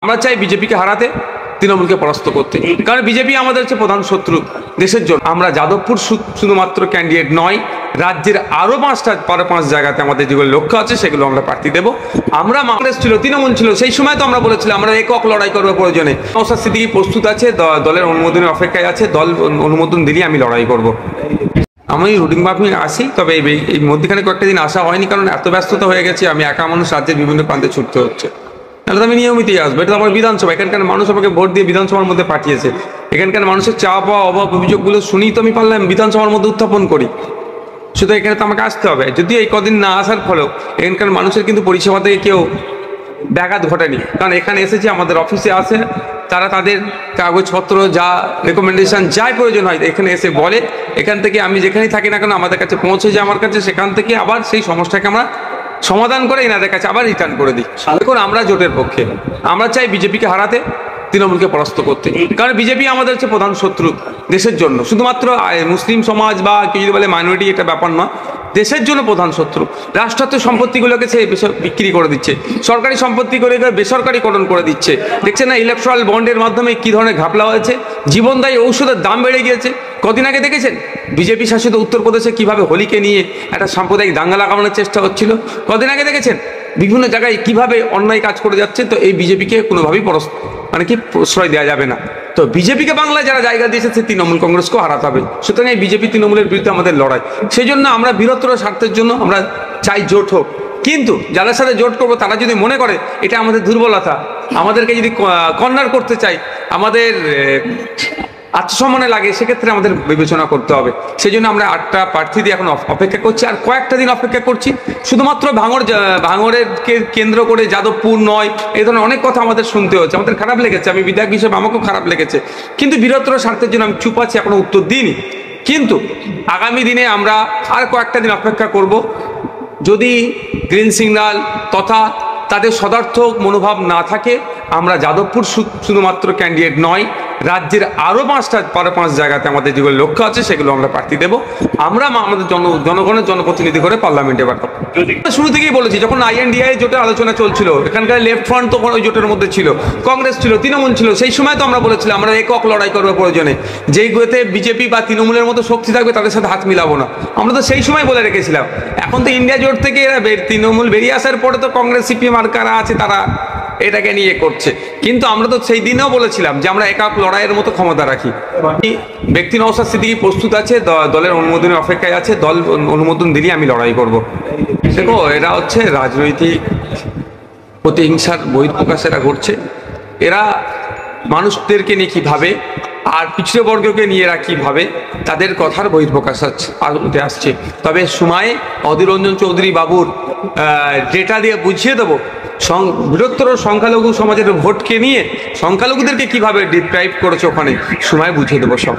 আমরা চাই বিজেপিকে হারাতে, তৃণমূলকে পরাস্ত করতে, কারণ বিজেপি আমাদের হচ্ছে প্রধান শত্রু দেশের জন্য। আমরা যাদবপুর শুধুমাত্র ক্যান্ডিডেট নয়, রাজ্যের আরো 5 জায়গাতে আমাদের যেগুলো লক্ষ্য আছে সেগুলো আমরা প্রার্থী দেবো। আমরা কংগ্রেস ছিল, তৃণমূল ছিল, সেই সময় তো আমরা বলেছিলাম আমরা একক লড়াই করবো প্রয়োজনে। নওশাদ সিদ্দিকী প্রস্তুত আছে, দলের অনুমোদনের অপেক্ষায় আছে, দল অনুমোদন দিলেই আমি লড়াই করব। আমি রুটিন মাফিক আসি, তবে এই মধ্যখানে কয়েকটা দিন আসা হয়নি, কারণ এত ব্যস্ততা হয়ে গেছে, আমি একা মানুষ রাজ্যের বিভিন্ন প্রান্তে ছুটতে হচ্ছে। তাহলে তো আমি নিয়মিতই আসবো। এটা তো আমার বিধানসভা, এখানকার মানুষ আমাকে ভোট দিয়ে বিধানসভার মধ্যে পাঠিয়েছে। এখানকার মানুষের চাওয়া পাওয়া অভাব অভিযোগগুলো শুনেই তো আমি পারলাম বিধানসভার মধ্যে উত্থাপন করি। শুধু এখানে তো আমাকে আসতে হবে। যদিও এই কদিন না আসার ফলেও এখানকার মানুষের কিন্তু পরিষেবা থেকে কেউ ব্যাঘাত ঘটেনি, কারণ এখানে এসেছে, আমাদের অফিসে আসে, তারা তাদের কাগজপত্র যা রেকমেন্ডেশন যাই প্রয়োজন হয় এখানে এসে বলে। এখান থেকে আমি যেখানেই থাকি না কেন আমাদের কাছে পৌঁছে যায় আমার কাছে, সেখান থেকে আবার সেই সমস্যাকে আমরা সমাধান করে এনাদের কাছে আবার রিটার্ন করে দিই। দেখুন, আমরা জোটের পক্ষে, আমরা চাই বিজেপিকে হারাতে, তৃণমূলকে পরাস্ত করতে, কারণ বিজেপি আমাদের হচ্ছে প্রধান শত্রু দেশের জন্য। শুধুমাত্র মুসলিম সমাজ বা কেউ যদি বলে মাইনরিটি, এটা ব্যাপার নয়, দেশের জন্য প্রধান শত্রু। রাষ্ট্রায়ত্ত সম্পত্তিগুলোকে সে বিক্রি করে দিচ্ছে, সরকারি সম্পত্তি করে বেসরকারিকরণ করে দিচ্ছে। দেখছেন না ইলেকট্রাল বন্ডের মাধ্যমে কি ধরনের ঘাপলা হয়েছে, জীবনদায়ী ঔষধের দাম বেড়ে গিয়েছে। কদিন আগে দেখেছেন বিজেপি শাসিত উত্তরপ্রদেশে কিভাবে হোলিকে নিয়ে একটা সাম্প্রদায়িক দাঙ্গা লাগানোর চেষ্টা হচ্ছিল। কদিন আগে দেখেছেন বিভিন্ন জায়গায় কিভাবে অন্যায় কাজ করে যাচ্ছে। তো এই বিজেপিকে কোনোভাবেই প্রশ্রয় দেওয়া যাবে না। তো বিজেপিকে বাংলায় যারা জায়গা দিয়েছে সে তৃণমূল কংগ্রেসকেও হারাতে হবে। সুতরাং এই বিজেপি তৃণমূলের বিরুদ্ধে আমাদের লড়াই। সেই জন্য আমরা বৃহত্তর স্বার্থের জন্য আমরা চাই জোট হোক, কিন্তু যাদের সাথে জোট করবো তারা যদি মনে করে এটা আমাদের দুর্বলতা, আমাদেরকে যদি কর্নার করতে চাই, আমাদের আত্মসম্মানে লাগে, সেক্ষেত্রে আমাদের বিবেচনা করতে হবে। সেই জন্য আমরা 8টা প্রার্থী দিয়ে এখন অপেক্ষা করছি, আর কয়েকটা দিন অপেক্ষা করছি। শুধুমাত্র ভাঙড়ের কেন্দ্র করে যাদবপুর নয়, এই ধরনের অনেক কথা আমাদের শুনতে হচ্ছে, আমাদের খারাপ লেগেছে। আমি বিধায়ক হিসেবে আমাকেও খারাপ লেগেছে, কিন্তু বৃহত্তর স্বার্থের জন্য আমি চুপ আছি, এখনো উত্তর দিইনি। কিন্তু আগামী দিনে আমরা আর কয়েকটা দিন অপেক্ষা করব। যদি গ্রিন সিগন্যাল তথা তাদের সদার্থক মনোভাব না থাকে, আমরা যাদবপুর শুধুমাত্র ক্যান্ডিডেট নয়, রাজ্যের আরো 5 জায়গাতে আমাদের যেগুলো লক্ষ্য আছে সেগুলো আমরা প্রার্থী দেবো। আমরা আমাদের জনগণের জনপ্রতিনিধি করে পার্লামেন্টে পাঠাবো। শুরু থেকেই বলেছি, যখন INDI জোটের আলোচনা চলছিল, এখানকার লেফট ফ্রন্ট তখন ওই জোটের মধ্যে ছিল, কংগ্রেস ছিল, তৃণমূল ছিল, সেই সময় তো আমরা বলেছিলাম আমরা একক লড়াই করবো প্রয়োজনে। যেই গোতে বিজেপি বা তৃণমূলের মতো শক্তি থাকবে তাদের সাথে হাত মিলাবো না, আমরা তো সেই সময় বলে রেখেছিলাম। এখন তো ইন্ডিয়া জোট থেকে তৃণমূল বেরিয়ে আসার পরে তো কংগ্রেস CPM আর কারা আছে তারা এটাকে নিয়ে করছে, কিন্তু আমরা তো সেই দিনেও বলেছিলাম যে আমরা একক লড়াইয়ের মতো ক্ষমতা রাখি। ব্যক্তি নওশাদ সিদ্দিকী প্রস্তুত আছে, দলের অনুমোদনের অপেক্ষায় আছে, দল অনুমোদন দিলেই আমি লড়াই করব। দেখো, এরা হচ্ছে রাজনৈতিক প্রতিহিংসার বহিঃপ্রকাশ এরা করছে। এরা মানুষদেরকে নিয়ে কীভাবে আর পিছিয়ে বর্গকে নিয়ে এরা কীভাবে তাদের কথার বহিঃপ্রকাশ উঠে আসছে। তবে সময়ে অধীর রঞ্জন চৌধুরী বাবুর ডেটা দিয়ে বুঝিয়ে দেবো বৃহত্তর সংখ্যালঘু সমাজের ভোটকে নিয়ে সংখ্যালঘুদেরকে কিভাবে ডিপ্রাইভ করেছে, ওখানে সময় বুঝিয়ে দেবো সব।